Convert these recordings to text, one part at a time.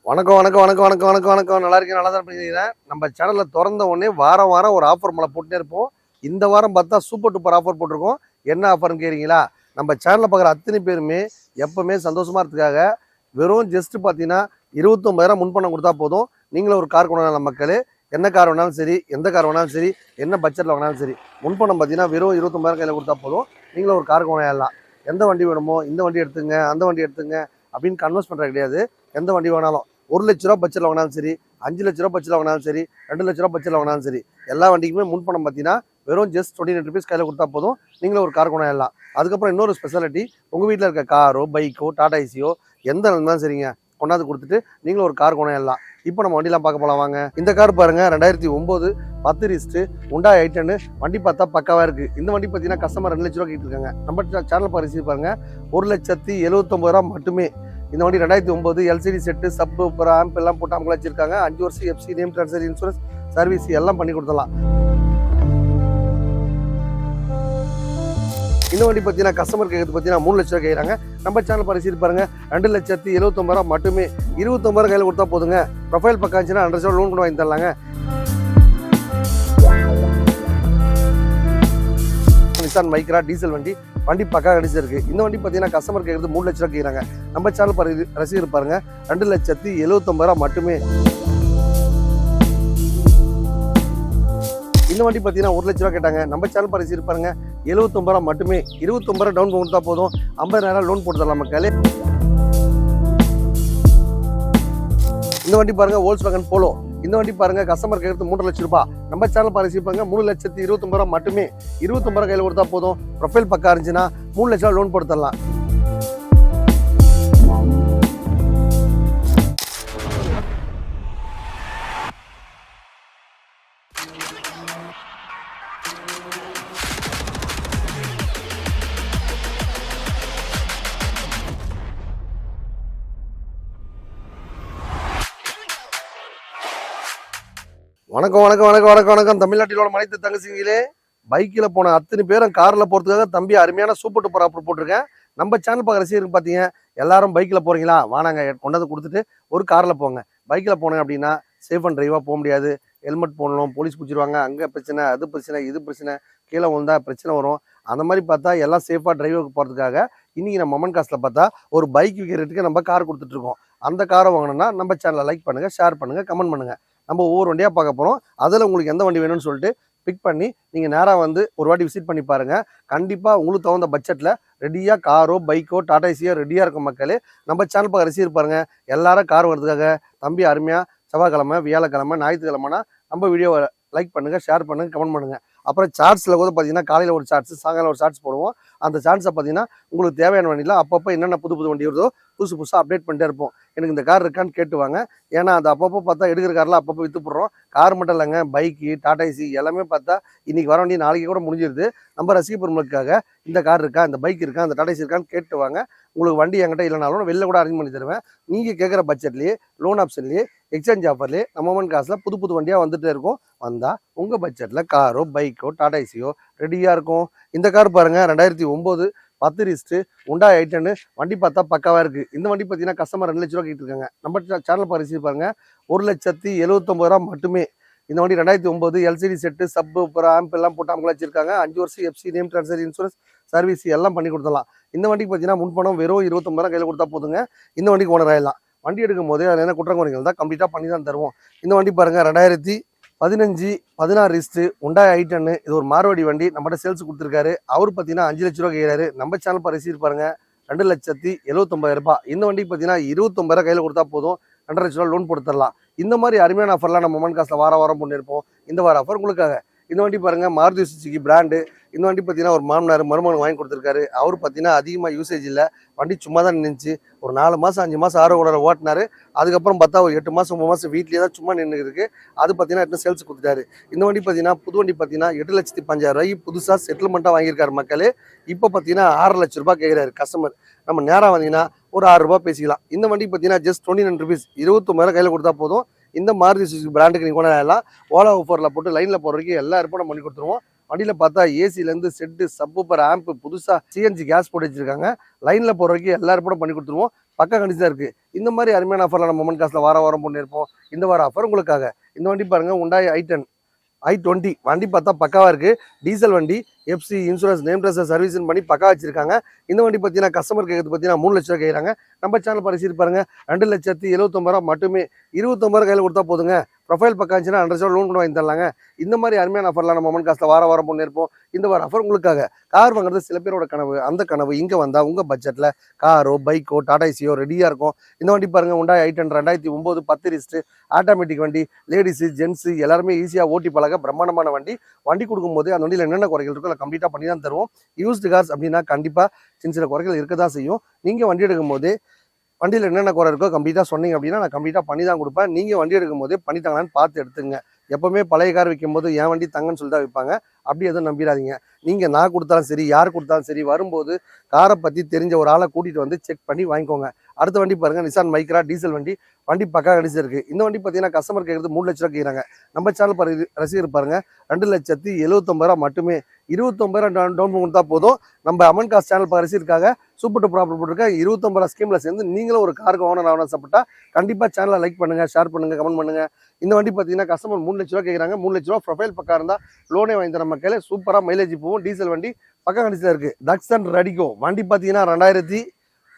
வணக்கம் வணக்கம் வணக்கம் வணக்கம் வணக்கம் வணக்கம் நல்லா இருக்கேன், நல்லா தான் பண்ணிக்கிறேன். நம்ம சேனலில் திறந்த உடனே வாரம் வாரம் ஒரு ஆஃபர் மழை போட்டுட்டே இருப்போம். இந்த வாரம் பார்த்தா சூப்பர் டூப்பர் ஆஃபர் போட்டிருக்கோம். என்ன ஆஃபர்னு கேட்குறீங்களா? நம்ம சேனலில் பார்க்குற அத்தனை பேருமே எப்பவுமே சந்தோஷமா இருக்கிறதுக்காக வெறும் ஜஸ்ட் பார்த்தீங்கன்னா 29,000 முன்பணம் கொடுத்தா போதும். நீங்களும் ஒரு கார் கொண்டாடலாம் மக்களே. என்ன கார் வேணாலும் சரி, எந்த கார் வேணாலும் சரி, என்ன பட்ஜெட்டில் வேணாலும் சரி, முன்பணம் பார்த்தீங்கன்னா வெறும் 29,000 கையில் கொடுத்தா போதும். நீங்களும் ஒரு கார் கொண்டாடலாம். எந்த வண்டி வேணுமோ இந்த வண்டி எடுத்துங்க, அந்த வண்டி எடுத்துங்க அப்படின்னு கன்வெர்ஸ் பண்ணுறது கிடையாது. எந்த வண்டி வேணாலும் 1 லட்ச ரூபா பட்ஜெட்டில் வாங்கினாலும் சரி, 5 லட்ச ரூபா பட்ஜெட்டில் வாங்கினாலும் சரி, 2 லட்ச ரூபா பட்ஜெட்டில் வாங்கினாலும் சரி, எல்லா வண்டிக்குமே முன்பணம் பார்த்தீங்கன்னா வெறும் ஜஸ்ட் 29 ருபீஸ் கையில் கொடுத்தா போதும். நீங்களும் ஒரு கார் கொண்டாடலாம். அதுக்கப்புறம் இன்னொரு ஸ்பெஷாலிட்டி, உங்கள் வீட்டில் இருக்க காரோ பைக்கோ டாடா ஏசியோ எந்த இருந்தாலும் சரிங்க, கொண்டாந்து கொடுத்துட்டு நீங்களும் ஒரு கார் கொண்டாடலாம். இப்போ நம்ம வண்டிலாம் பார்க்க போகலாம் வாங்க. இந்த கார் பாருங்க, 2009 10 ரிஸ்ட்டு உண்டா ஐட்டன்னு வண்டி பார்த்தா பக்காவாக இருக்குது. இந்த வண்டி பார்த்தீங்கன்னா கஸ்டமர் 2 லட்ச ரூபா கேட்டுருக்காங்க. நம்ம சேனல் பரிசீலி பாருங்க, 1,79,000 மட்டுமே. இந்த வண்டி 2009 எல்சிடி செட்டு சப்பு அப்புறம் ஆம்ப் எல்லாம் போட்டு அவங்க வச்சிருக்காங்க. 5 வருஷம் FC name transfer insurance service எல்லாம் பண்ணி கொடுத்துடலாம். இந்த வண்டி பார்த்தீங்கன்னா கஸ்டமர் கேட்கறது பார்த்தீங்கன்னா 3 லட்ச ரூபா கேட்குறாங்க. நம்ம சேனல் பரிசீலி பாருங்க, 2,79,000 மட்டுமே. 29,000 கையில் கொடுத்தா போதுங்க. ப்ரொஃபைல் பக்கம் இருந்துச்சுன்னா 100 லட்சம் லோன் கூட வாங்கி தரலாங்க. நிசான் மைக்ரா டீசல் வண்டி பக்கா கிடைச்சிருக்கு. இந்த வண்டி பார்த்தீங்கன்னா கஸ்டமர் கேட்கறது 3 லட்ச ரூபா கேட்குறாங்க. நம்ம சேனல் ரசிகர் பாருங்க, 2,79,000 மட்டுமே. இந்த வண்டி பார்த்தீங்கன்னா 1 லட்ச ரூபா கேட்டாங்க. நம்ம சேனல் பரிசீலி பாருங்க, 79,000 மட்டுமே. 29,000 டவுன் கொடுத்தா போதும். 50,000 லோன் போட்டு தரலாம் மக்களே. இந்த வண்டி பாருங்க, வோல்க்ஸ்வாகன் போலோ. இந்த வண்டி பாருங்க, கஸ்டமர் கேட்கறது 3 லட்ச ரூபாய். நம்ம சேனல் பரிசீலி பாருங்க, 3,29,000 மட்டுமே. 29,000 கையில் கொடுத்தா போதும். ப்ரொஃபைல் பக்கா இருந்துச்சுன்னா 3 லட்சம் லோன் போட்டு தரலாம். வணக்கம் வணக்கம் வணக்கம் வணக்கம் வணக்கம் தமிழ்நாட்டிலோட மனைத்து தங்கச்சிங்களே. பைக்கில் போன அத்தனை பேரும் காரில் போகிறதுக்காக தம்பி அருமையான சூப்பர் டூப்பர் ஆஃபர் போட்டிருக்கேன். நம்ம சேனல் பார்க்குற ரசிகருக்கு பார்த்தீங்க, எல்லாரும் பைக்கில் போகிறீங்களா, வானாங்க கொண்டாந்து கொடுத்துட்டு ஒரு காரில் போங்க. பைக்கில் போனேன் அப்படின்னா சேஃப் அண்ட் டிரைவாக போக முடியாது. ஹெல்மெட் போடணும், போலீஸ் பிடிச்சிருவாங்க, அங்கே பிரச்சனை, அது பிரச்சனை, இது பிரச்சனை, கீழே விழுந்தா பிரச்சனை வரும். அந்த மாதிரி பார்த்தா எல்லாம் சேஃபாக டிரைவுக்கு போகிறதுக்காக இன்றைக்கி நம்ம மொமன் காசில் பார்த்தா ஒரு பைக் விற்கிறதுக்கு நம்ம கார் கொடுத்துட்ருக்கோம். அந்த காரை வாங்கினோன்னா நம்ம சேனலை லைக் பண்ணுங்கள், ஷேர் பண்ணுங்கள், கமெண்ட் பண்ணுங்கள். நம்ம ஒவ்வொரு வண்டியாக பார்க்க போகிறோம். அதில் உங்களுக்கு எந்த வண்டி வேணும்னு சொல்லிட்டு பிக் பண்ணி நீங்கள் நேராக வந்து ஒரு வாட்டி விசிட் பண்ணி பாருங்கள். கண்டிப்பாக உங்களுக்கு தகுந்த பட்ஜெட்டில் ரெடியாக காரோ பைக்கோ டாடா ஏசியோ ரெடியாக இருக்கும் மக்களே. நம்ம சேனல் பார்க்க ரசிகர் பாருங்கள், எல்லாரும் கார் வரதுக்காக தம்பி அருமையாக செவ்வாய்க்கிழமை, வியாழக்கிழமை, ஞாயிற்றுக்கிழமைனா நம்ம வீடியோவை லைக் பண்ணுங்கள், ஷேர் பண்ணுங்கள், கமெண்ட் பண்ணுங்கள். அப்புறம் சார்ட்ஸில் கூட பார்த்தீங்கன்னா காலையில் ஒரு சார்ட்ஸ், சாயங்காலம் ஒரு சார்ட்ஸ் போடுவோம். அந்த சார்ட்ஸை பார்த்தீங்கன்னா உங்களுக்கு தேவையான வண்டியில் அப்பப்போ என்னென்ன புது வண்டி வருதோ புதுசாக அப்டேட் பண்ணிட்டே இருப்போம். எனக்கு இந்த கார் இருக்கான்னு கேட்டுவாங்க. ஏன்னா அது அப்பப்போ பார்த்தா எடுக்கிற காரில் அப்பப்போ விற்று போடுறோம். கார் மட்டும் இல்லைங்க, பைக்கு டாடா ஏசி எல்லாமே பார்த்தா இன்றைக்கி வர வண்டி நாளைக்கு கூட முடிஞ்சிருது. நம்ம ரசிக பெருமளுக்காக இந்த கார் இருக்கா, இந்த பைக் இருக்கா, அந்த டாடா ஏசி இருக்கான்னு கேட்டுவாங்க. உங்களுக்கு வண்டி என்கிட்ட இல்லைனாலும் வெளில கூட அரேஞ்ச் பண்ணி தருவேன். நீங்கள் கேட்குற பட்ஜெட்லேயே, லோன் ஆப்ஷன்லேயே, எக்ஸ்சேஞ்ச் ஆஃபர்லேயே நம்ம மொமன் காசில் புது வண்டியாக வந்துகிட்டே இருக்கும். வந்தால் உங்கள் பட்ஜெட்டில் காரோ பைக்கோ டாடா ஏசியோ ரெடியாக இருக்கும். இந்த கார் பாருங்கள், 2009 10 ரிஸ்ட்டு உண்டா ஐட்டன்னு வண்டி பார்த்தா பக்காவாக இருக்குது. இந்த வண்டி பார்த்தீங்கன்னா கஸ்டமர் 2 லட்ச ரூபா கேட்டுருக்காங்க. நம்ம சேனல் பரிசீலி பாருங்கள், 1,79,000 மட்டுமே. இந்த வண்டி 2009 எல்சிடி செட்டு சப்பு அப்புறம் ஆம்ப் எல்லாம் போட்டு அவங்க வச்சிருக்காங்க. 5 வருஷம் FC name transfer insurance service எல்லாம் பண்ணி கொடுத்துடலாம். இந்த வண்டிக்கு பார்த்தீங்கன்னா முன்பணம் வெறும் 29,000 கையில் கொடுத்தா போதுங்க. இந்த வண்டிக்கு ஓனர் ஆகிடலாம். வண்டி எடுக்கும் போது அதில் என்ன குற்றங்குறைகள் தான் கம்ப்ளீட்டாக பண்ணி தான் தருவோம். இந்த வண்டி பாருங்கள், 2015 16 ரிஸ்ட்டு உண்டா ஐட்டன்னு. இது ஒரு மார்வாடி வண்டி, நம்மகிட்ட சேல்ஸ் கொடுத்துருக்காரு. அவர் பார்த்தீங்கன்னா 5 லட்ச ரூபா கேட்குறாரு. நம்ம சேனல் பரிசீலி பாருங்க, 2,79,000. இந்த வண்டிக்கு பார்த்தீங்கன்னா 29,000 கையில் கொடுத்தா போதும். 2 லட்ச ரூபா லோன் போட்டு தரலாம். இந்த மாதிரி அருமையான ஆஃபர்லாம் நம்ம மொமன் காசில் வாரம் பண்ணியிருப்போம். இந்த வார ஆஃபர் உங்களுக்காக. இந்த வண்டி பாருங்கள், மாருதி சுசுகி பிராண்டு. இந்த வண்டி பார்த்தீங்கன்னா ஒரு மாமனார் மருமகன் வாங்கி கொடுத்துருக்காரு. அவர் பார்த்தீங்கன்னா அதிகமாக யூசேஜ் இல்லை, வண்டி சும்மா தான் நின்றுச்சு. ஒரு 4 மாதம் 5 மாதம் ஆர்வலர் ஓட்டினார். அதுக்கப்புறம் பார்த்தா ஒரு 8 மாதம் 9 மாதம் வீட்லேயே தான் சும்மா நின்று இருக்குது. அது பார்த்தீங்கன்னா இன்னும் சேல்ஸ் கொடுத்துட்டாரு. இந்த வண்டி பார்த்தீங்கன்னா புது வண்டி பார்த்தீங்கன்னா 8,05,000 புதுசாக செட்டில்மெண்ட்டாக வாங்கியிருக்காரு மக்களே. இப்போ பார்த்தீங்கன்னா 6 லட்ச ரூபா கேட்குறாரு கஸ்டமர். நம்ம நேராக வந்தீங்கன்னா ஒரு 6 ரூபா பேசிக்கலாம். இந்த வண்டி பார்த்தீங்கன்னா ஜஸ்ட் 29 ருபீஸ், 29,000 கையில் கொடுத்தா போதும். இந்த மாருதி சுசுகி பிராண்டுக்கு நீங்கள் கொண்டாடலாம். ஓலா ஆஃபரில் போட்டு லைனில் போகிற வரைக்கும் எல்லா ஏற்பாடும் பண்ணி கொடுத்துருவோம். வண்டியில் பார்த்தா ஏசிலேருந்து செட்டு சப்பூப்பர் ஆம்ப் புதுசாக சிஎன்ஜி கேஸ் போட்டு வச்சிருக்காங்க. லைனில் போகிற வரைக்கும் எல்லாரும் கூட பண்ணி கொடுத்துருவோம். பக்கா கண்டிப்பாக இருக்குது. இந்த மாதிரி அருமையான ஆஃபரில் நம்ம மொமெண்ட் காசில் வாரம் பண்ணியிருப்போம். இந்த வார ஆஃபர் உங்களுக்காக. இந்த வண்டி பாருங்கள், Hyundai i20 வண்டி பார்த்தா பக்காவாக இருக்குது. டீசல் வண்டி, எஃப்சி இன்சூரன்ஸ் நேம் ட்ரெஸ் சர்வீஸ்னு பண்ணி பக்கா வச்சிருக்காங்க. இந்த வண்டி பார்த்தீங்கன்னா கஸ்டமர் கேட்கறது பார்த்தீங்கன்னா 3 லட்ச ரூபா கேட்குறாங்க. நம்ம சேனல் பரிசீலி பாருங்க, 2,79,000 மட்டுமே. 29 கையில் கொடுத்தா போதுங்க. ப்ரொஃபைல் பக்கம் இருந்துச்சுன்னா 100 லோன் கூட வாங்கி தரலாங்க. இந்த மாதிரி அருமையான ஆஃபர்லாம் நம்ம மொமெண்ட் காசில் வாரம் பண்ணியிருப்போம். இந்த வார ஆஃபர் உங்களுக்காக. கார் வாங்குறது சில பேரோட கனவு. அந்த கனவு இங்கே வந்தால் உங்கள் பட்ஜெட்டில் காரோ பைக்கோ டாடா ஏசியோ ரெடியாக இருக்கும். இந்த வண்டி பாருங்கள், Hyundai i10 2009 10 ரிஸ்ட்டு ஆட்டோமேட்டிக் வண்டி. லேடிஸு ஜென்ஸு எல்லாருமே ஈஸியாக ஓட்டி பழக பிரம்மாண்டமான வண்டி. வண்டி கொடுக்கும்போது அந்த வண்டியில் என்னென்ன குறைகள் இருக்கோ அதை கம்ப்ளீட்டாக பண்ணி தான் தருவோம். யூஸ்டு கார்ஸ் அப்படின்னா கண்டிப்பாக சின்ன குறைகள் இருக்க தான் செய்யும். நீங்கள் வண்டி எடுக்கும்போது வண்டியில் என்னென்ன குறை இருக்கோ கம்ப்ளீட்டாக சொன்னீங்க அப்படின்னா நான் கம்ப்ளீட்டாக பண்ணி தான் கொடுப்பேன். நீங்கள் வண்டி எடுக்கும் போதே பண்ணித்தாங்களான்னு பார்த்து எடுத்துங்க. எப்போவுமே பழைய கார் விற்கும் போது என் வண்டி தங்கன்னு சொல்லி தான் விற்பாங்க. அப்படி எதுவும் நம்பிடாதீங்க. நீங்கள் நான் கொடுத்தாலும் சரி, யார் கொடுத்தாலும் சரி, வரும்போது காரை பற்றி தெரிஞ்ச ஒரு ஆளை கூட்டிகிட்டு வந்து செக் பண்ணி வாங்கிக்கோங்க. அடுத்த வண்டி பாருங்கள், நிசான் மைக்ரா டீசல் வண்டி. வண்டி பக்கா கடிச்சு இருக்குது. இந்த வண்டி பார்த்தீங்கன்னா கஸ்டமர் கேட்குறது 3 லட்ச ரூபா கேட்குறாங்க. நம்ம சேனல் ரசிகர் பாருங்கள், 2,79,000 மட்டுமே. 29,000 டவுன் கொடுத்தா போதும். நம்ம அமன் காஸ் சேனல் ரசிகருக்காக சூப்பர் டூப்பர் ஆஃபர் போட்டிருக்கேன். 29,000 ஸ்கீமில் சேர்ந்து நீங்களும் ஒரு காருக்கு ஓனர் ஆகணும் ஆசைப்பட்டா கண்டிப்பாக சேனலை லைக் பண்ணுங்கள், ஷேர் பண்ணுங்கள், கமெண்ட் பண்ணுங்கள். இந்த வண்டி பார்த்தீங்கன்னா கஸ்டமர் 3 லட்ச ரூபா கேட்குறாங்க. 3 லட்ச ரூபா ப்ரொஃபைல் பக்கம் இருந்தால் லோனே வாங்கி தர மக்களே. சூப்பராக மைலேஜ் போகும். டீசல் வண்டி பக்கம் கண்டிப்பாக இருக்குது. தக்ஸன் ரடிகோ வண்டி பார்த்தீங்கன்னா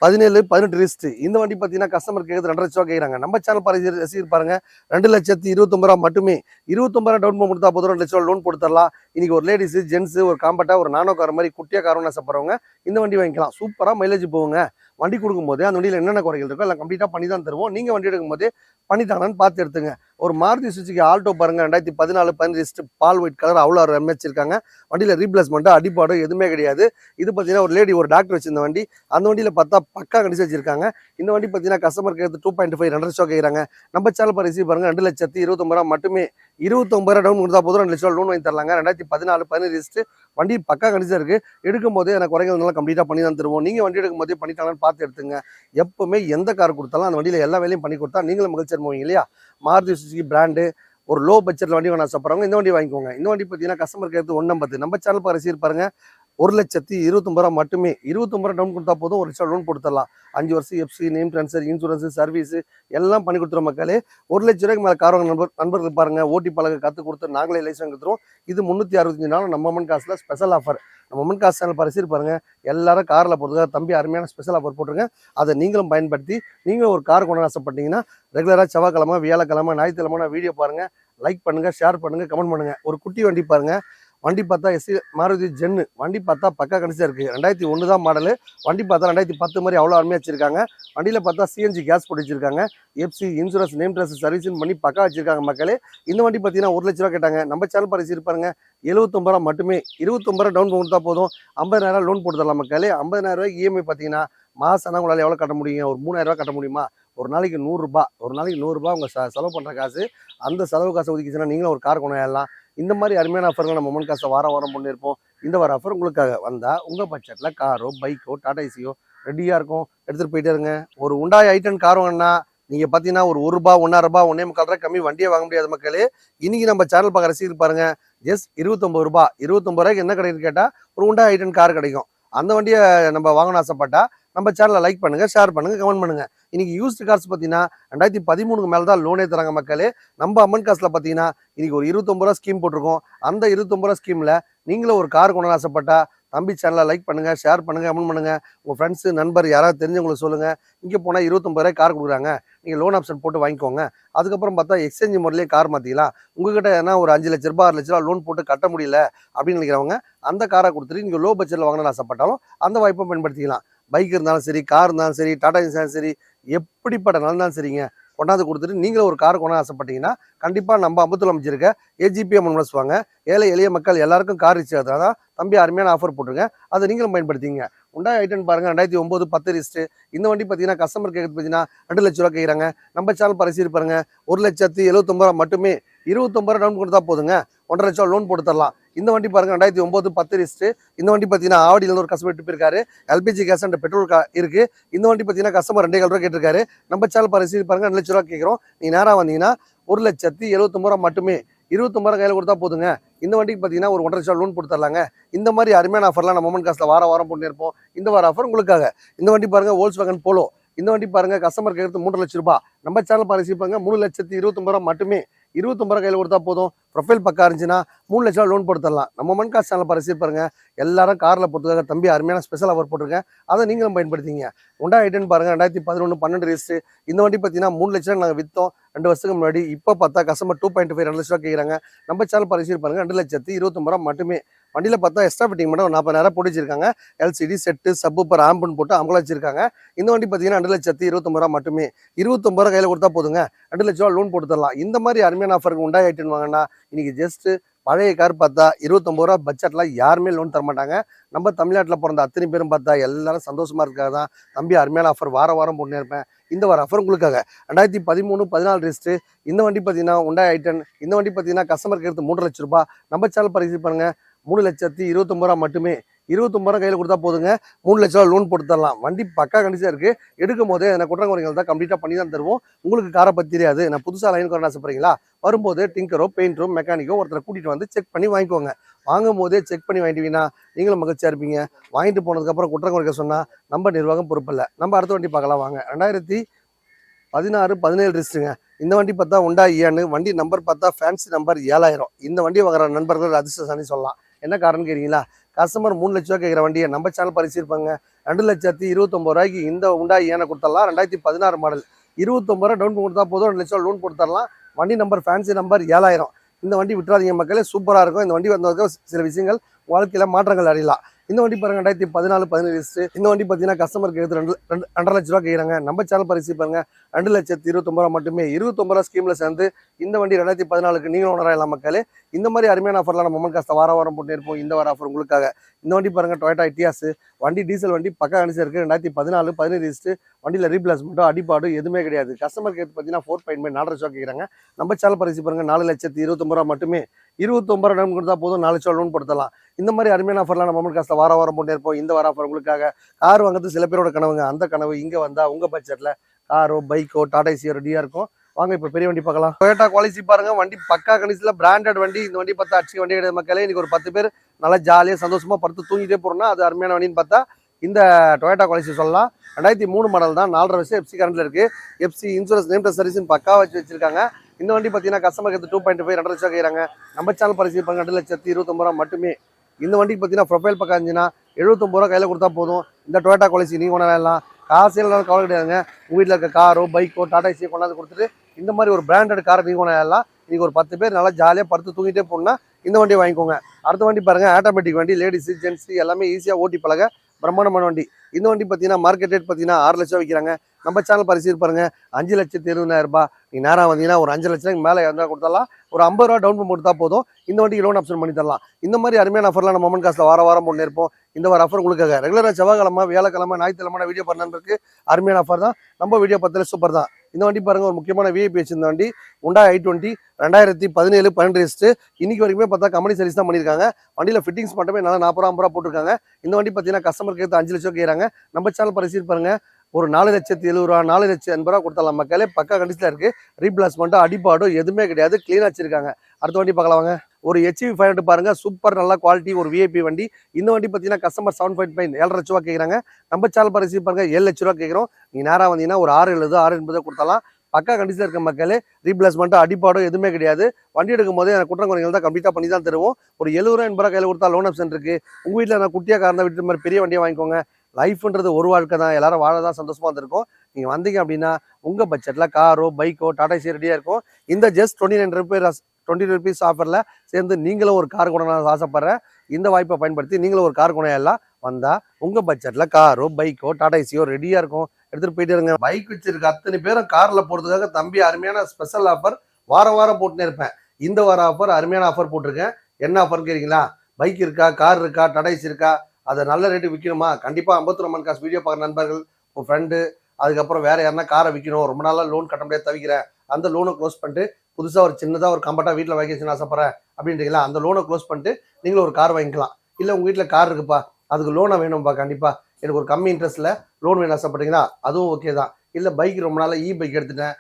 2017-18 ரிஸ்ட். இந்த வண்டி பார்த்தீங்கன்னா கஸ்டமர் கேட்குறது 2 லட்ச ரூபா கேட்குறாங்க. நம்ம சேனல் ரசிகர் பாருங்க, 2,29,000 மட்டுமே. 29,000 டவுன் கொடுத்தா போதும், 2 லட்ச ரூபா லோன் போட்டுத்தரலாம். இன்னைக்கு ஒரு லேடிஸு ஜென்ஸு ஒரு காம்பேக்டா ஒரு நானோ கார் மாதிரி குட்டியாக காரம்னு ஆசைப்படுறவங்க இந்த வண்டி வாங்கிக்கலாம். சூப்பராக மைலேஜ் போகுங்க. வண்டி கொடுக்கும்போது அந்த வண்டியில் என்னென்ன குறைகள் இருக்கோ எல்லாம் கம்ப்ளீட்டாக பண்ணி தான் தருவோம். நீங்கள் வண்டி எடுக்கும்போது பண்ணித்தாங்கன்னு பார்த்து எடுத்துங்க. ஒரு மாருதி சுசுகி ஆல்டோ பாருங்க, 2014-15 ரிஸ்ட் பால் ஒயிட் கலர், அவ்வளோ வச்சிருக்காங்க. வண்டியில் ரீப்ளேஸ்மெண்ட்டு அடிப்பாடு எதுவுமே கிடையாது. இது பார்த்தீங்கன்னா ஒரு லேடி ஒரு டாக்டர் வச்சிருந்த வண்டி. அந்த வண்டியில் பார்த்தா பக்கா கண்டிச்சு வச்சிருக்காங்க. இந்த வண்டி பார்த்தீங்கன்னா கஸ்டமர் கேட்குறது 2.5 2 லட்சம் கேட்குறாங்க. நம்ம சேனல் பரிசு பாருங்க, 2,29,000 மட்டுமே. 29,000 டவுன் கொடுத்தா போதும், 2 லட்ச ரூபா லோன் வாங்கி தரலாங்க. 2014-15 ரிஸ்ட் வண்டி பக்கா கண்டிச்சா இருக்கு. எடுக்கும் போதே எனக்கு குறைகள் கம்ப்ளீட்டாக பண்ணி தான் தருவோம். நீங்கள் வண்டி எடுக்கும் போதே பண்ணிட்டாங்கன்னு பார்த்து எடுத்துங்க. எப்பவுமே எந்த கார் கொடுத்தாலும் அந்த வண்டியில் எல்லா வேலையும் பண்ணி கொடுத்தா நீங்களும் மகிழ்ச்சி அனுபவிங்க இல்லையா? மாருதி சுசுகி பிராண்டு ஒரு லோ பட்ஜெட்ல வண்டி வேணா ஆசைப்படுறவங்க இந்த வண்டி வாங்கிக்கோங்க. இந்த வண்டி பார்த்தீங்கன்னா கஸ்டமர் கேட்குறது 150. நம்ம சேனல் ரசிகர் பாருங்க, 1,29,000 மட்டுமே. 29,000 டவுன் கொடுத்தா போதும், 1 லட்சம் லோன் கொடுத்துடலாம். 5 வருஷம் FC name transfer insurance service எல்லாம் பண்ணி கொடுத்துரும் மக்களே. 1 லட்ச ரூபாய்க்கு மேலே கார் வாங்க நண்பர்கள் பாருங்க, ஓட்டி பழக கற்றுக் கொடுத்து நாங்களே லைசன்ஸ் கொடுத்துருவோம். இது 365 நாள் நம்ம அமன் காசில் ஸ்பெஷல் ஆஃபர். நம்ம அமன் காசு சேனல் ரசிகர் பாருங்க, எல்லாரும் காரில் போகிறதுக்காக தம்பி அருமையான ஸ்பெஷல் ஆஃபர் போட்டிருங்க. அதை நீங்களும் பயன்படுத்தி நீங்களும் ஒரு கார் கொண்டு ஆசைப்பட்டீங்கன்னா ரெகுலராக செவ்வாய்க்கிழமை, வியாழக்கிழமை, ஞாயிற்றுக்கிழமை வீடியோ பாருங்க, லைக் பண்ணுங்க, ஷேர் பண்ணுங்க, கமெண்ட் பண்ணுங்க. ஒரு குட்டி வண்டி பாருங்க, வண்டி பார்த்தா மாருதி ஜென்னு வண்டி பார்த்தா பக்கா கண்டிச்சா இருக்குது. 2001 தான் மாடலு. வண்டி பார்த்தா 2010 மாதிரி அவ்வளோ அருமையாக வச்சிருக்காங்க. வண்டியில் பார்த்தா சிஎன்ஜி கேஸ் போட்டு வச்சிருக்காங்க. எஃப்சி இன்சூரன்ஸ் நேம் ட்ரெஸ் சர்வீஸ்ன்னு பண்ணி பக்கா வச்சிருக்காங்க மக்களே. இந்த வண்டி பார்த்தீங்கன்னா 1 லட்ச ரூபா கேட்டாங்க. நம்ம சேனல் பரிசு பாருங்க, 79,000 மட்டுமே. 29,000 டவுன் கொடுத்தா போதும், 50,000 லோன் போட்டு தரலாம் மக்களே. 50,000 இஎம்ஐ பார்த்தீங்கன்னா மாதம் உங்களால் எவ்வளோ கட்ட முடியுங்க? ஒரு 3,000 கட்ட முடியுமா? ஒரு நாளைக்கு 100 ரூபாய், ஒரு நாளைக்கு 100 ரூபாய் உங்கள் செலவு பண்ணுற காசு. அந்த செலவு காசை ஒதுக்கிச்சுன்னா நீங்களும் ஒரு கார் கொண்டாடலாம். இந்த மாதிரி அருமையான ஆஃபர்கள் நம்ம மொமெண்ட் காசை வாரம் பண்ணியிருப்போம். இந்த வார ஆஃபர் உங்களுக்காக வந்தால் உங்கள் பட்ஜெட்டில் காரோ பைக்கோ டாடா ஏசியோ ரெடியாக இருக்கும், எடுத்துகிட்டு போயிட்டே இருங்க. ஒரு Hyundai i10 கார் வாங்கினா நீங்கள் பார்த்தீங்கன்னா ஒரு ரூபா, 1.5 ரூபா, 1.25 ரூபா கம்மி வண்டியே வாங்க முடியாது மக்களே. இன்னைக்கு நம்ம சேனல் பார்க்க ரசிகர் பாருங்க, ஜஸ்ட் 29 ரூபாய். 29 ரூபாய்க்கு என்ன கிடைக்குன்னு கேட்டால் ஒரு Hyundai i10 கார் கிடைக்கும். அந்த வண்டியை நம்ம வாங்கணும் ஆசைப்பட்டா நம்ம சேனலை லைக் பண்ணுங்க, ஷேர் பண்ணுங்க, கமெண்ட் பண்ணுங்க. இன்னைக்கு யூஸ்டு கார்ஸ் பார்த்தீங்கன்னா 2013 மேலே தான் லோனே தராங்க மக்களே. நம்ம அம்மன் காசில் பார்த்தீங்கன்னா இன்னைக்கு ஒரு 29 ரூபா ஸ்கீம் போட்டிருக்கோம். அந்த 29 ரூபா ஸ்கீமில் நீங்களும் ஒரு கார் கொண்டு ஆசைப்பட்டா தம்பி சேனலை லைக் பண்ணுங்க, ஷேர் பண்ணுங்க, கமெண்ட் பண்ணுங்க. உங்கள் ஃப்ரெண்ட்ஸு நண்பர் யாராவது தெரிஞ்சவங்களுக்கு சொல்லுங்க. இங்கே போனால் 29 ரூபாய் கார் கொடுக்குறாங்க, நீங்கள் லோன் ஆப்ஷன் போட்டு வாங்கிக்கோங்க. அதுக்கப்புறம் பார்த்தா எக்ஸ்சேஞ்ச் முறையிலே கார் மாற்றிக்கலாம். உங்ககிட்ட ஏன்னா ஒரு 5 லட்ச ரூபாய் 6 லட்ச ரூபா லோன் போட்டு கட்ட முடியல அப்படின்னு நினைக்கிறவங்க அந்த காரை கொடுத்துட்டு நீங்கள் லோ பட்ஜெட்டில் வாங்கணும்னு ஆசைப்பட்டாலும் அந்த வாய்ப்பை பயன்படுத்திக்கலாம். பைக் இருந்தாலும் சரி, கார் இருந்தாலும் சரி, டாடா இருந்தாலும் சரி, எப்படிப்பட்ட இருந்தாலும் சரிங்க, கொண்டாந்து கொடுத்துட்டு நீங்களும் ஒரு கார் கொண்டாந்து ஆசைப்பட்டீங்கன்னா கண்டிப்பாக நம்ம அம்பத்தூர் அமைச்சிருக்க ஏஜிபிஎம் இன்வெஸ்ட் வாங்க. ஏழை எளிய மக்கள் எல்லாருக்கும் கார் ரீச் ஆகுது. அதான் தம்பி அருமையான ஆஃபர் போட்டுருங்க, அதை நீங்களும் பயன்படுத்திங்க. Hyundai i10 பாருங்க, 2009 10 ரிஸ்ட். இந்த வண்டி பார்த்தீங்கன்னா கஸ்டமர் கேட்குறது பார்த்தீங்கன்னா 2 லட்ச ரூபா கேட்குறாங்க. நம்ம சேனல் பரிசீலி பாருங்க, 1,79,000 மட்டுமே. 29 டவுன் கொடுத்தா போதுங்க, 1.5 லட்சம் லோன் போட்டு தரலாம். இந்த வண்டி பாருங்க, 2009 10 ரிஸ்ட். இந்த வண்டி பார்த்தீங்கன்னா ஆவடியிலேருந்து ஒரு கஸ்டமர் போயிருக்காரு. எல்பிஜி கேஸ் அண்ட் பெட்ரோல் இருக்கு. இந்த வண்டி பார்த்தீங்கன்னா கஸ்டமர் 2,000 ரூபா கேட்டிருக்காரு. நம்ம சேனல் பரிசீலி பாருங்க, 2 லட்ச ரூபா கேட்குறோம். நீ நேராக வந்தீங்கன்னா 1,79,000 மட்டுமே. 29,000 கையில் கொடுத்தா போதுங்க. இந்த வண்டிக்கு பார்த்தீங்கன்னா ஒரு 1,50,000 லோன் போட்டு தரலாங்க. இந்த மாதிரி அருமையான ஆஃபர்லாம் நம்ம மொமெண்ட் காசுல வாரம் போட்டு இருப்போம். இந்த வார ஆஃபர் உங்களுக்காக. இந்த வண்டி பாருங்க Volkswagen Polo. இந்த வண்டி பாருங்க கஸ்டமர் கேட்கறது 3 லட்சம் ரூபாய். நம்ம சேனல் பாருங்க 3,29,000 மட்டுமே. 29,000 கையில் கொடுத்தா போதும். ப்ரொஃபைல் பக்கா இருந்துச்சுன்னா 3 லட்சம் லோன் போட்டு தரலாம். நம்ம மொமெண்ட் காசு சேனல் பாருங்க எல்லாரும் கார்ல போட்டுருக்காங்க. தம்பி அருமையான ஸ்பெஷல் ஆஃபர் போட்டிருக்கேன். அதை நீங்களும் பயன்படுத்திங்க. Honda i10 பாருங்க 2011 12 ரெஜிஸ்டர். இந்த வண்டி பார்த்தீங்கன்னா 3 லட்சம் நாங்கள் விற்றோம் 2 வருஷத்துக்கு முன்னாடி. இப்போ பார்த்தா கஸ்டமர் 2.5 2 லட்சம் ரூபா கேட்குறாங்க. நம்ம சேனல் பாருங்க 2,29,000 மட்டுமே. வண்டியில் பார்த்தா எக்ஸ்ட்ரா ஃபிட்டிங் மட்டும் 40,000 போட்டு வச்சிருக்காங்க. எல்சிடி செட்டு சப்பூப்பர் ஆம்புன்னு போட்டு அமல வச்சிருக்காங்க. இந்த வண்டி பார்த்தீங்கன்னா 2,29,000 மட்டுமே. 29,000 கையில் கொடுத்தா போதுங்க. 2 லட்ச ரூபா லோன் போட்டு தரலாம். இந்த மாதிரி அருமையான ஆஃபருக்கு Honda i10 வாங்கினா இன்னைக்கு ஜஸ்ட் பழைய கார் பார்த்தா 29,000 பட்ஜெட்ல யாருமே லோன் தர மாட்டாங்க. நம்ம தமிழ்நாட்டில் பிறந்த அத்தனை பேரும் பார்த்தா எல்லாரும் சந்தோஷமா இருக்காங்க தான். தம்பி அருமையான ஆஃபர் வாரம் போட்டுனே இருப்பேன். இந்த வார ஆஃபர் உங்களுக்காக 2013 14 ரெஜிஸ்டர். இந்த வண்டி பார்த்தீங்கன்னா Honda i10. இந்த வண்டி பார்த்தீங்கன்னா கஸ்டமர் கேட்கறது 3 லட்சம் ரூபாய். நம்ம சேனல் பாருங்க 3,29,000 மட்டுமே. 29,000 கையில் கொடுத்தா போதுங்க. 3 லட்ச ரூபா லோன் போட்டு தரலாம். வண்டி பக்கா கண்டிஷனா இருக்கு. எடுக்கும் போதே எனக்கு குற்றங்குறைகள் தான் கம்ப்ளீட்டா பண்ணி தான் தருவோம். உங்களுக்கு காரை பத்தி தெரியாது, நான் புதுசா லைனுக்கு வரணும் ஆசைப்படுறீங்களா? வரும்போது டிங்கரோ பெயிண்டரோ மெக்கானிக்கோ ஒருத்தரை கூட்டிட்டு வந்து செக் பண்ணி வாங்கிக்கோங்க. வாங்கும் போதே செக் பண்ணி வாங்கிட்டீங்கன்னா நீங்களும் மகிழ்ச்சியா இருப்பீங்க. வாங்கிட்டு போனதுக்கப்புறம் குற்றங்குறைகள் சொன்னா நம்ம நிர்வாகம் பொறுப்பில்லை. நம்ம அடுத்த வண்டி பார்க்கலாம் வாங்க. 2016 17 ரெஜிஸ்டருங்க. இந்த வண்டி பார்த்தா Honda Eon. வண்டி நம்பர் பார்த்தா ஃபேன்சி நம்பர் 7,000. இந்த வண்டி வாங்குற நண்பர்கள் அதிர்ஷ்டசாலி சொல்லலாம். என்ன காரணம் கேட்குறீங்களா? கஸ்டமர் 3 லட்ச ரூபா கேட்குற வண்டியை நம்ம சேனல் பரிசீலிப்பாங்க 2,29,000 இந்த Honda Eon கொடுத்துடலாம். 2016 மாடல். 29,000 டவுன் கொடுத்தா போதும். 2 லட்சம் லோன் போட்டு தரலாம். வண்டி நம்பர் ஃபேன்சி நம்பர் 7,000. இந்த வண்டி விட்டுறாதீங்க மக்களே, சூப்பராக இருக்கும். இந்த வண்டி வந்ததுக்கு சில விஷயங்கள் வாழ்க்கையில் மாற்றங்கள் அடையலாம். இந்த வண்டி பாருங்க 2014 17 ரெஜிஸ்டர். இந்த வண்டி பார்த்தீங்கன்னா கஸ்டமருக்கு எடுத்து 2.5 லட்ச ரூபா கேட்குறாங்க. நம்ம சேனல் பரிசீலிப்பாங்க 2,29,000 மட்டுமே. 29,000 ஸ்கீம்ல சேர்ந்து இந்த வண்டி 2014க்கு நீங்களும் உணரலாம் மக்களே. இந்த மாதிரி அருமையான ஆஃபர்லாம் நம்ம மொமெண்ட் காசை வாரம் போட்டு இருப்போம். இந்த வார ஆஃபர் உங்களுக்காக. இந்த வண்டி பாருங்க Toyota Etios. வண்டி டீசல் வண்டி பக்கா கண்டிஷன் இருக்கு. 2014 17 ரெஜிஸ்டர். வண்டியில் ரீப்ளேஸ்மெண்ட்டோ அடிப்பாடு எதுவுமே கிடையாது. கஸ்டமருக்கு எடுத்து பார்த்தீங்கன்னா 4.5 4 லட்ச ரூபா கேட்குறாங்க. நம்ம சேனல் பரிசீலிப்பாங்க 4,29,000 மட்டுமே. 29,000 டவுன் கொடுத்தா போதும். 4 லட்சம் லோன் போடுத்தலாம். இந்த மாதிரி அருமையான ஆஃபர்லாம் நம்ம மொமெண்ட் காசை வாரம் போட்டு இருப்போம். இந்த வார ஆஃபர் உங்களுக்காக. கார் வாங்குறது சில பேரோட கனவுங்க. அந்த கனவு இங்க வந்தா உங்க பட்ஜெட்ல காரோ பைக்கோ டாடா ஏசியோ ரெடியா இருக்கும். வாங்க இப்போ பெரிய வண்டி பார்க்கலாம். டொயோட்டா குவாலிட்டி பாருங்க. வண்டி பக்கா கண்டிஷன்ல பிராண்டட் வண்டி. இந்த வண்டி பார்த்தா அடிச்சு வண்டி கிடையாது மக்களே. இன்னைக்கு ஒரு 10 பேர் நல்லா ஜாலியா சந்தோஷமா படுத்து தூங்கிட்டே போறோம்னா அது அருமையான வண்டின்னு பார்த்தா இந்த டொயோட்டா குவாலிட்டி சொல்லலாம். 2003 மாடல் தான். 4.5 வருஷம் எஃப்சி கரண்ட்ல இருக்கு. FC insurance name test service பக்கா வச்சிருக்காங்க. இந்த வண்டி பார்த்தீங்கன்னா கஸ்டமருக்கு எடுத்து 2.5 2 லட்சம் கேட்குறாங்க. நம்ம சேனல் பரிசீலிப்பாங்க 2,29,000 மட்டுமே. இந்த வண்டிக்கு பார்த்தீங்கன்னா ப்ரொஃபைல் பக்கம் இருந்துச்சுன்னா 79 கையில் கொடுத்தா போதும். இந்த டொயோட்டா குவாலிட்டி நீங்கள் கொண்டாடலாம். காசு இல்லைனாலும் கவலை கிடையாதுங்க. உங்கள் வீட்டில் இருக்க காரோ பைக்கோ டாடா ஏசியோ கொண்டாந்து கொடுத்துட்டு இந்த மாதிரி ஒரு பிராண்டட் காரை நீங்கள் கொண்டாடலாம். இன்னைக்கு ஒரு 10 பேர் நல்லா ஜாலியாக படுத்து தூங்கிட்டே போகணும்னா இந்த வண்டியை வாங்கிக்கோங்க. அடுத்த வண்டி பாருங்க ஆட்டோமேட்டிக் வண்டி. லேடிஸு ஜென்ஸு எல்லாமே ஈஸியாக ஓட்டி பழக பிரம்மாண்டமான வண்டி. இந்த வண்டி பார்த்தீங்கன்னா மார்க்கெட் ரேட் பார்த்தீங்கன்னா 6 லட்சம் விற்கிறாங்க. நம்ம சேனல் பரிசீலிப்பாருங்க பாருங்க 5,70,000 நீ நேரம் வந்தீங்கன்னா ஒரு 5 லட்சம் மேலே இருந்தால் கொடுத்தாலாம். ஒரு 50 ரூபா டவுன் பேமெண்ட் கொடுத்தா போதும். இந்த வண்டிக்கு லோன் ஆப்ஷன் பண்ணி தரலாம். இந்த மாதிரி அருமையான ஆஃபர்லாம் நம்ம மொமெண்ட் காசில் வாரம் போட்டு இருப்போம். இந்த வார ஆஃபர் உங்களுக்காக. ரெகுலராக செவ்வாய்க்கிழமை வியாழக்கிழமை ஞாயிற்றுக்கிழமை வீடியோ பண்ணருக்கு அருமையான ஆஃபர் தான். நம்ம வீடியோ பத்தில சூப்பர் தான். இந்த வண்டி பாருங்க ஒரு முக்கியமான விஐபி வச்சிருந்த வண்டி Honda i20 2017 12 ரெஜிஸ்டர். இன்னைக்கு வரைக்குமே பார்த்தா கம்பெனி சர்வீஸ் தான் பண்ணியிருக்காங்க. வண்டியில் ஃபிட்டிங்ஸ் மட்டுமே நல்லா 40 ரூபா போட்டிருக்காங்க. இந்த வண்டி பார்த்தீங்கன்னா கஸ்டமருக்கு எடுத்து 5 லட்சம் கேட்குறாங்க. நம்ம சேனல் பரிசீலிப்பாருங்க ஒரு 4,70,000 4,80,000 கொடுத்தலாம் மக்களே. பக்கா கண்டிஷனில் இருக்கு. ரீப்ளேஸ்மெண்ட்டோ அடிப்பாடோ எதுவுமே கிடையாது. கிளீனாக வச்சிருக்காங்க. அடுத்த வண்டி பார்க்கலாம் வாங்க. ஒரு HV 500 பாருங்க. சூப்பர் நல்ல குவாலிட்டி ஒரு விஐபி வண்டி. இந்த வண்டி பார்த்தீங்கன்னா கஸ்டமர் 7.5 7 லட்ச ரூபா கேட்குறாங்க. நம்ம சேனல் பரிசீலிப்பாருங்க 7 லட்ச ரூபா கேட்குறோம். நீ நேராக வந்தீங்கன்னா ஒரு 6,70 6,80 கொடுத்தலாம். பக்கா கண்டிஷனில் இருக்க மக்களே. ரீப்ளேஸ்மெண்ட்டோ அடிப்பாடோ எதுவுமே கிடையாது. வண்டி எடுக்கும் போதே குற்றங்குறைகள் தான் கம்ப்ளீட்டாக பண்ணி தான் தருவோம். ஒரு 70 ரூபா 80 ரூபா கையில் கொடுத்தா லோன் ஆப்ஷன் இருக்கு. உங்கள் வீட்டில் நான் குட்டியாக காரணம் வீட்டு மாதிரி பெரிய வண்டியை வாங்கிக்கோங்க. லைஃப்ன்றது ஒரு வாழ்க்கை தான். எல்லாரும் வாழ தான் சந்தோஷமா இருந்திருக்கும். நீங்க வந்தீங்க அப்படின்னா உங்க பட்ஜெட்ல காரோ பைக்கோ டாடா ஏசி ரெடியா இருக்கும். இந்த ஜஸ்ட் 20 ருபீஸ் ஆஃபர்ல சேர்ந்து நீங்களும் ஒரு கார் கொண்டு ஆசைப்படுறேன். இந்த வாய்ப்பை பயன்படுத்தி நீங்களும் ஒரு கார் கொண்டாடலாம். வந்தா உங்க பட்ஜெட்ல காரோ பைக்கோ டாடா ஏசியோ ரெடியா இருக்கும். எடுத்துட்டு போயிட்டு இருங்க. பைக் வச்சிருக்க அத்தனை பேரும் கார்ல போறதுக்காக தம்பி அருமையான ஸ்பெஷல் ஆஃபர் வாரம் போட்டுனே இருப்பேன். இந்த வார ஆஃபர் அருமையான ஆஃபர் போட்டிருக்கேன். என்ன ஆஃபர் கேட்குறீங்களா? பைக் இருக்கா, கார் இருக்கா, டாடா ஏசி இருக்கா, அதை நல்ல ரேட்டு விற்கணுமா? கண்டிப்பாக 51 காசு வீடியோ பார்க்குற நண்பர்கள், உங்கள் ஃப்ரெண்டு, அதுக்கப்புறம் வேற யாருன்னா காரை விற்கணும், ரொம்ப நாளாக லோன் கட்ட முடியாது தவிக்கிறேன், அந்த லோனை க்ளோஸ் பண்ணிட்டு புதுசாக ஒரு சின்னதாக ஒரு கம்பெட்டாக வீட்டில் வாங்கிச்சுன்னு ஆசைப்பட்றேன் அப்படின்றீங்களா? அந்த லோனை க்ளோஸ் பண்ணிட்டு நீங்களும் ஒரு கார் வாங்கிக்கலாம். இல்லை உங்கள் வீட்டில் கார் இருக்குப்பா, அதுக்கு லோனை வேணும்ப்பா, கண்டிப்பாக எனக்கு ஒரு கம்மி இன்ட்ரெஸ்ட்டில் லோன் வேணும் ஆசைப்பட்டீங்கன்னா அதுவும் ஓகே தான். இல்லை பைக் ரொம்ப நாளாக பைக் எடுத்துட்டேன்,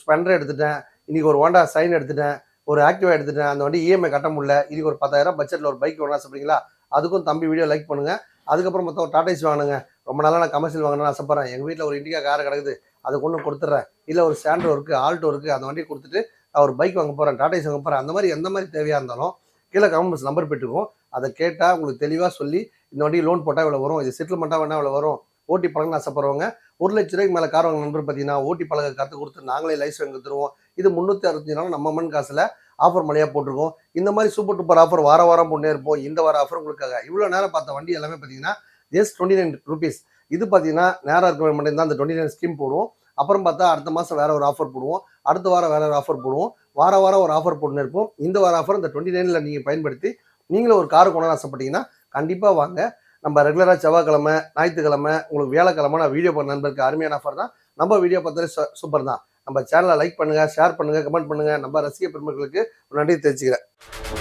ஸ்பெண்டர் எடுத்துட்டேன், இன்றைக்கி ஒரு ஹோண்டா சைன் எடுத்துட்டேன், ஒரு ஆக்டிவா எடுத்துட்டேன், அந்த வண்டி இஎம்ஐ கட்ட முடியல, இதுக்கு ஒரு 10,000 பட்ஜெட்ல ஒரு பைக் வேணும்னு ஆசைப்படுறீங்களா, அதுக்கும் தம்பி வீடியோ லைக் பண்ணுங்க. அதுக்கப்புறம் மொத்தம் ஒரு டாடா ஏசி வாங்கணுங்க, ரொம்ப நாளாக நான் கமர்ஷியல் வாங்கணும்னு ஆசைப்படுறேன், எங்கள் வீட்டில் ஒரு இண்டிகா கார் கிடக்குது, அதுக்கு ஒன்று கொடுத்துட்றேன், இல்லை ஒரு சாண்ட்ரோ இருக்குது, ஆல்டோ இருக்குது, அந்த வண்டியை கொடுத்துட்டு நான் ஒரு பைக் வாங்க போகிறேன், டாடா ஏசி வாங்க போகிறேன், அந்த மாதிரி எந்த மாதிரி தேவையாக இருந்தாலும் கீழே கமெண்ட்ஸ் நம்பர் பெற்றுக்கும். அதை கேட்டால் உங்களுக்கு தெளிவாக சொல்லி இந்த வண்டி லோன் போட்டால் இவ்வளோ வரும், இது செட்டில்மெண்ட்டாக வேணால் இவ்வளோ வரும், ஓட்டி பழகணும்னு ஆசைப்படுறவங்க 1,00,000 மேலே கார் வாங்க நண்பர் பார்த்தீங்கன்னா ஓட்டி பழக கற்றுக் கொடுத்து நாங்களே லைசன்ஸ் வாங்கி கொடுத்துருவோம். இது 365 நாள் நம்ம மண் காசில் ஆஃபர் மழையாக போட்டிருக்கோம். இந்த மாதிரி சூப்பர் டூப்பர் ஆஃபர் வார வாரம் போட்டே இருப்போம். இந்த வார ஆஃபர் உங்களுக்காக இவ்வளோ நேரம் பார்த்த வண்டி எல்லாமே பார்த்தீங்கன்னா ஜஸ்ட் 29 rupees. இது பார்த்தீங்கன்னா நேரம் இருக்க மட்டும் தான் அந்த 29 ஸ்கீம் போடுவோம். அப்புறம் பார்த்தா அடுத்த மாதம் வேற ஒரு ஆஃபர் போடுவோம், அடுத்த வாரம் வேற ஒரு ஆஃபர் போடுவோம், வார வாரம் ஒரு ஆஃபர் போட்டுன்னு இருப்போம். இந்த வார ஆஃபர் இந்த 29ல் நீங்கள் பயன்படுத்தி நீங்களும் ஒரு கார் கொண்டு ஆசைப்பட்டீங்கன்னா கண்டிப்பாக வாங்க. நம்ம ரெகுலராக செவ்வாய்க்கிழமை, ஞாயிற்றுக்கிழமை, உங்களுக்கு வியாழக்கிழமை நான் வீடியோ பண்ண நண்பருக்கு அருமையான ஆஃபர் தான். நம்ம வீடியோ பார்த்தாலே சூப்பர் தான். நம்ம சேனலை லைக் பண்ணுங்கள், ஷேர் பண்ணுங்கள், கமெண்ட் பண்ணுங்கள். நம்ம ரசிக பெருமக்களுக்கு ஒரு நன்றி தெரிவிச்சுக்கிறேன்.